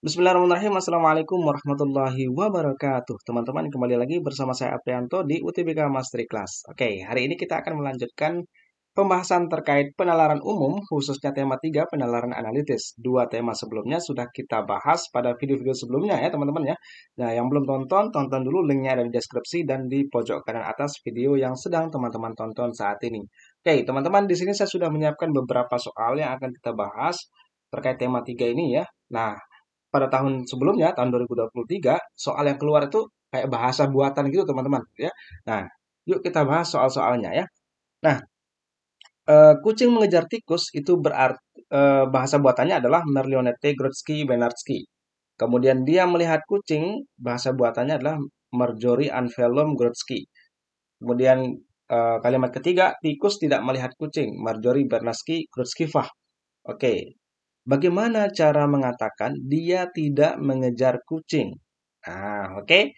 Bismillahirrahmanirrahim. Assalamualaikum warahmatullahi wabarakatuh. Teman-teman, kembali lagi bersama saya Aprianto di UTBK Mastery Class. Oke, hari ini kita akan melanjutkan pembahasan terkait penalaran umum, khususnya tema 3, penalaran analitis. Dua tema sebelumnya sudah kita bahas pada video-video sebelumnya ya teman-teman ya. Nah, yang belum tonton, tonton dulu, linknya ada di deskripsi dan di pojok kanan atas video yang sedang teman-teman tonton saat ini. Oke, teman-teman, di sini saya sudah menyiapkan beberapa soal yang akan kita bahas terkait tema 3 ini ya. Nah, pada tahun sebelumnya, tahun 2023, soal yang keluar itu kayak bahasa buatan gitu, teman-teman, ya. Nah, yuk kita bahas soal-soalnya ya. Nah, kucing mengejar tikus itu berarti bahasa buatannya adalah Merlionette Grodzki Bernardzki. Kemudian dia melihat kucing, bahasa buatannya adalah Marjorie Anvelum Grodzki. Kemudian kalimat ketiga, tikus tidak melihat kucing, Marjorie Bernardzki Grodzkivah. Oke, bagaimana cara mengatakan dia tidak mengejar kucing? Nah, oke.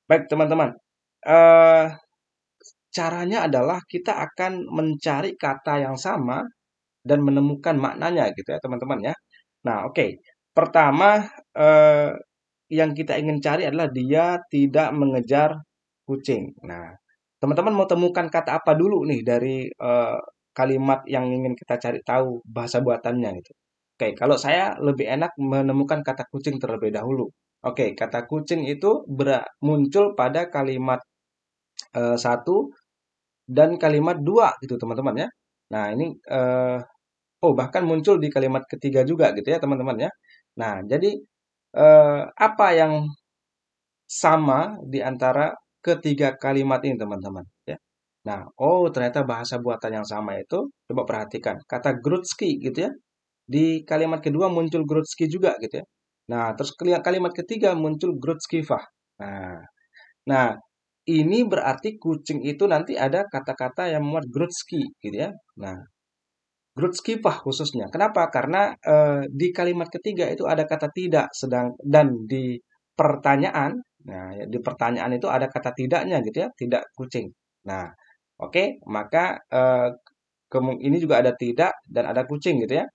Baik, teman-teman. Eh, Caranya adalah kita akan mencari kata yang sama dan menemukan maknanya gitu ya, teman-teman ya. Nah, oke. Pertama, eh, yang kita ingin cari adalah dia tidak mengejar kucing. Nah, teman-teman mau temukan kata apa dulu nih dari kalimat yang ingin kita cari tahu bahasa buatannya gitu. Oke, kalau saya lebih enak menemukan kata kucing terlebih dahulu. Oke, kata kucing itu muncul pada kalimat satu dan kalimat dua gitu teman-teman ya. Nah, ini bahkan muncul di kalimat ketiga juga gitu ya teman-teman ya. Nah, jadi apa yang sama di antara ketiga kalimat ini teman-teman ya. Nah, ternyata bahasa buatan yang sama itu, coba perhatikan kata Grodzki gitu ya. Di kalimat kedua muncul Grodzki juga gitu ya. Nah, terus kalimat ketiga muncul Grodzkivah. Nah, nah, ini berarti kucing itu nanti ada kata-kata yang memuat Grodzki gitu ya. Nah, Grodzkivah khususnya. Kenapa? Karena di kalimat ketiga itu ada kata tidak sedang dan di pertanyaan, nah ya, di pertanyaan itu ada kata tidaknya gitu ya, tidak kucing. Nah, oke, maka ini juga ada tidak dan ada kucing gitu ya.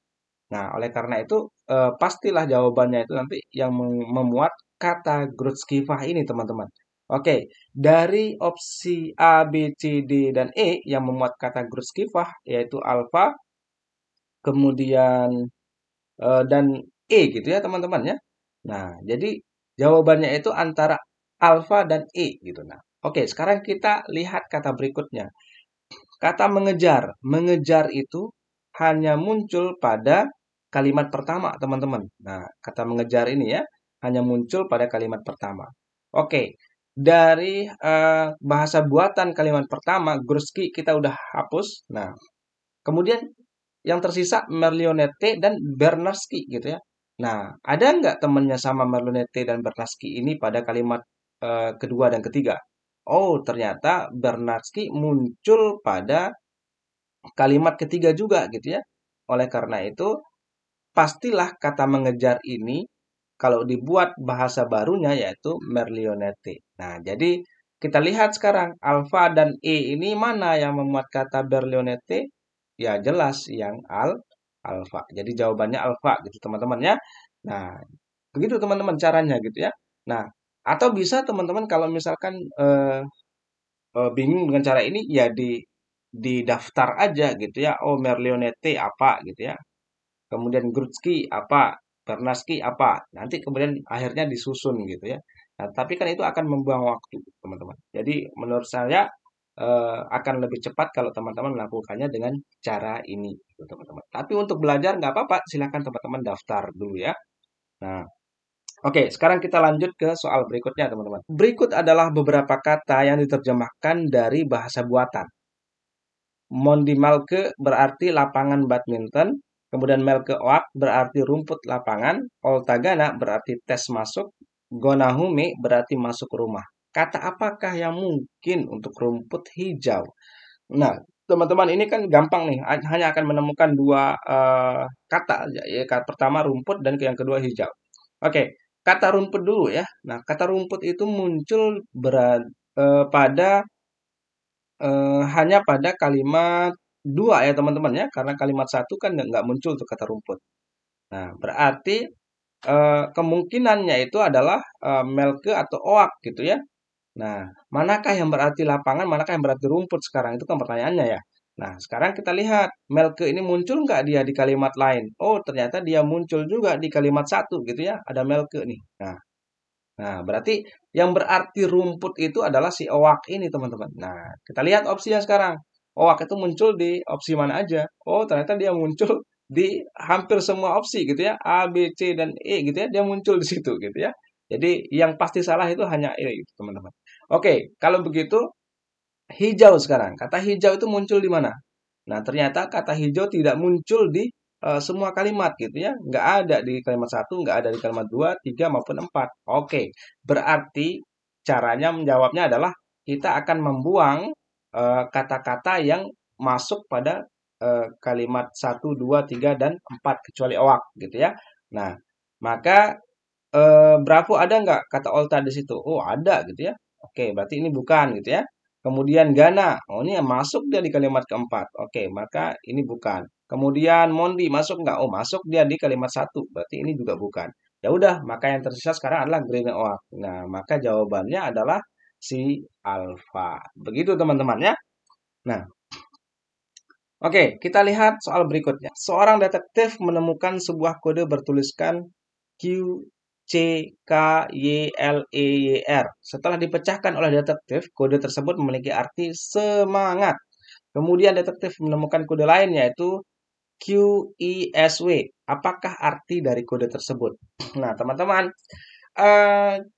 Nah, oleh karena itu pastilah jawabannya itu nanti yang memuat kata Grodzkivah ini, teman-teman. Oke, dari opsi A, B, C, D, dan E yang memuat kata Grodzkivah yaitu alfa, kemudian dan E gitu ya, teman-teman ya. Nah, jadi jawabannya itu antara alfa dan E gitu. Nah, oke, sekarang kita lihat kata berikutnya. Kata mengejar. Mengejar itu hanya muncul pada kalimat pertama, teman-teman. Nah, kata mengejar ini ya, hanya muncul pada kalimat pertama. Oke, dari bahasa buatan kalimat pertama, Gruski kita udah hapus. Nah, kemudian yang tersisa Merlionette dan Bernarski gitu ya. Nah, ada nggak temannya sama Merlionette dan Bernarski ini pada kalimat kedua dan ketiga? Ternyata Bernarski muncul pada kalimat ketiga juga gitu ya. Oleh karena itu, pastilah kata mengejar ini kalau dibuat bahasa barunya yaitu Merlionette. Nah, jadi kita lihat sekarang alfa dan E ini mana yang memuat kata Merlionette? Ya jelas yang alfa. Jadi jawabannya alfa gitu teman-teman ya. Nah, begitu teman-teman caranya gitu ya. Nah, atau bisa teman-teman kalau misalkan bingung dengan cara ini ya di daftar aja gitu ya. Merlionette apa gitu ya. Kemudian Grudzki apa, Bernarski apa. Nanti kemudian akhirnya disusun gitu ya. Nah, tapi kan itu akan membuang waktu, teman-teman. Jadi menurut saya akan lebih cepat kalau teman-teman melakukannya dengan cara ini, gitu, teman-teman. Tapi untuk belajar nggak apa-apa, silakan teman-teman daftar dulu ya. Nah, oke, sekarang kita lanjut ke soal berikutnya, teman-teman. Berikut adalah beberapa kata yang diterjemahkan dari bahasa buatan. Mondimalke berarti lapangan badminton, kemudian Melkeoak berarti rumput lapangan, Oltagana berarti tes masuk, Gonahume berarti masuk rumah. Kata apakah yang mungkin untuk rumput hijau? Nah, teman-teman ini kan gampang nih, hanya akan menemukan dua kata aja ya. Kata pertama rumput dan yang kedua hijau. Oke, kata rumput dulu ya. Nah, kata rumput itu muncul pada hanya pada kalimat dua ya teman-teman ya, karena kalimat satu kan nggak muncul tuh kata rumput. Nah, berarti kemungkinannya itu adalah Melke atau Oak gitu ya. Nah, manakah yang berarti lapangan, manakah yang berarti rumput sekarang? Itu kan pertanyaannya ya. Nah, sekarang kita lihat, Melke ini muncul nggak dia di kalimat lain? Oh, ternyata dia muncul juga di kalimat satu gitu ya. Ada Melke nih. Nah, berarti yang berarti rumput itu adalah si Oak ini, teman-teman. Nah, kita lihat opsinya sekarang. Oak itu muncul di opsi mana aja? Oh, ternyata dia muncul di hampir semua opsi gitu ya. A, B, C, dan E gitu ya. Dia muncul di situ gitu ya. Jadi yang pasti salah itu hanya E gitu, teman-teman. Oke, kalau begitu hijau sekarang. Kata hijau itu muncul di mana? Nah, ternyata kata hijau tidak muncul di semua kalimat gitu ya. Nggak ada di kalimat satu, nggak ada di kalimat dua, tiga maupun empat. Oke, berarti caranya menjawabnya adalah kita akan membuang kata-kata yang masuk pada kalimat satu, dua, tiga, dan empat kecuali oak gitu ya. Nah, maka Bravo ada nggak kata Olta di situ? Oh, ada gitu ya. Oke, berarti ini bukan gitu ya. Kemudian Gana, oh ini yang masuk dia di kalimat keempat. Oke, maka ini bukan. Kemudian Mondi masuk nggak? Oh, masuk dia di kalimat satu. Berarti ini juga bukan. Ya udah, maka yang tersisa sekarang adalah Green Oak. Nah, maka jawabannya adalah si Alpha. Begitu teman-teman ya. Nah, oke, kita lihat soal berikutnya. Seorang detektif menemukan sebuah kode bertuliskan Q C K Y L E Y R. Setelah dipecahkan oleh detektif, kode tersebut memiliki arti semangat. Kemudian detektif menemukan kode lain yaitu Q I S W. Apakah arti dari kode tersebut? Nah, teman-teman,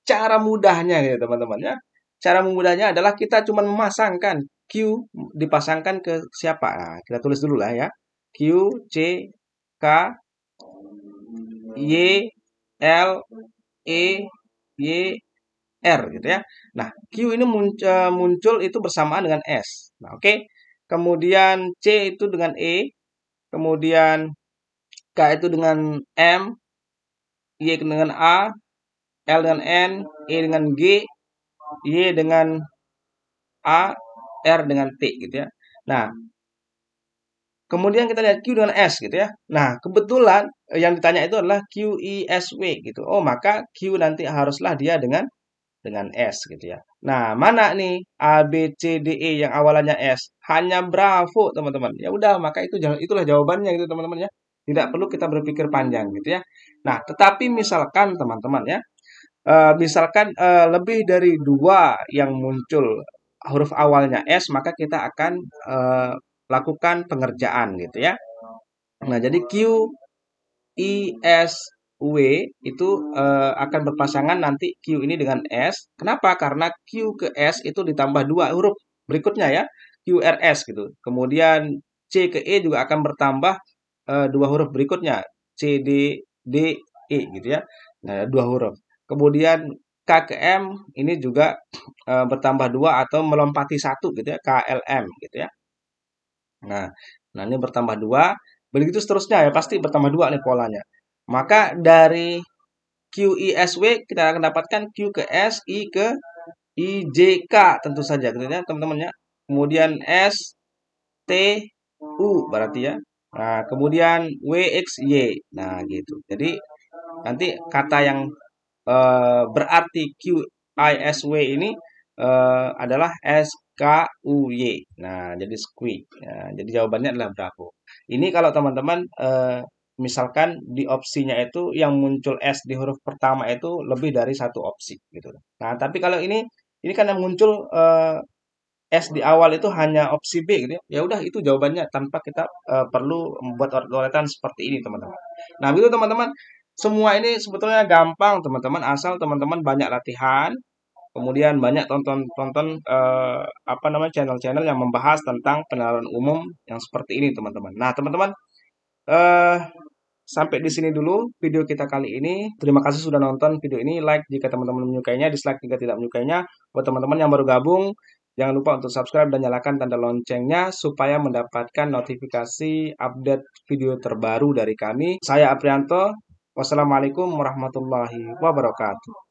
cara mudahnya gitu, teman-teman ya. Cara mudahnya adalah kita cuma memasangkan Q dipasangkan ke siapa? Nah, kita tulis dulu lah ya. Q C K Y L E Y R gitu ya. Nah, Q ini muncul itu bersamaan dengan S. Nah, oke. Kemudian C itu dengan E, kemudian K itu dengan M, Y dengan A, L dengan N, E dengan G, Y dengan A, R dengan T gitu ya. Nah, kemudian kita lihat Q dengan S gitu ya. Nah, kebetulan yang ditanya itu adalah Q I S W gitu. Oh, maka Q nanti haruslah dia dengan S gitu ya. Nah, mana nih A, B, C, D, E yang awalannya S? Hanya Bravo, teman-teman. Ya udah, maka itulah jawabannya gitu, teman-teman ya. Tidak perlu kita berpikir panjang gitu ya. Nah, tetapi misalkan teman-teman ya, misalkan lebih dari dua yang muncul huruf awalnya S, maka kita akan lakukan pengerjaan gitu ya. Nah, jadi Q I S W itu akan berpasangan nanti Q ini dengan S. Kenapa? Karena Q ke S itu ditambah dua huruf berikutnya ya, QRS gitu. Kemudian C ke E juga akan bertambah dua huruf berikutnya, C D D E gitu ya. Nah, dua huruf. Kemudian K ke M ini juga bertambah dua atau melompati satu gitu ya, KLM gitu ya. Nah, ini bertambah dua. Begitu seterusnya ya, pasti bertambah dua nih polanya. Maka dari QISW kita akan dapatkan Q ke S, I ke IJK tentu saja gitu ya teman-teman ya. Kemudian S, T, U berarti ya. Nah, kemudian W, X, Y. Nah, gitu. Jadi nanti kata yang berarti QISW ini adalah SKUY. Nah, jadi squid. Nah, jadi jawabannya adalah Bravo. Ini kalau teman-teman misalkan di opsinya itu yang muncul S di huruf pertama itu lebih dari satu opsi gitu. Nah, tapi kalau ini kan yang muncul S di awal itu hanya opsi B gitu ya. Ya udah itu jawabannya tanpa kita perlu membuat uretan seperti ini, teman-teman. Nah, begitu teman-teman. Semua ini sebetulnya gampang, teman-teman, asal teman-teman banyak latihan, kemudian banyak tonton apa namanya channel-channel yang membahas tentang penalaran umum yang seperti ini, teman-teman. Nah, teman-teman, eh sampai di sini dulu video kita kali ini. Terima kasih sudah nonton video ini. Like jika teman-teman menyukainya, dislike jika tidak menyukainya. Buat teman-teman yang baru gabung, jangan lupa untuk subscribe dan nyalakan tanda loncengnya supaya mendapatkan notifikasi update video terbaru dari kami. Saya Aprianto. Wassalamualaikum warahmatullahi wabarakatuh.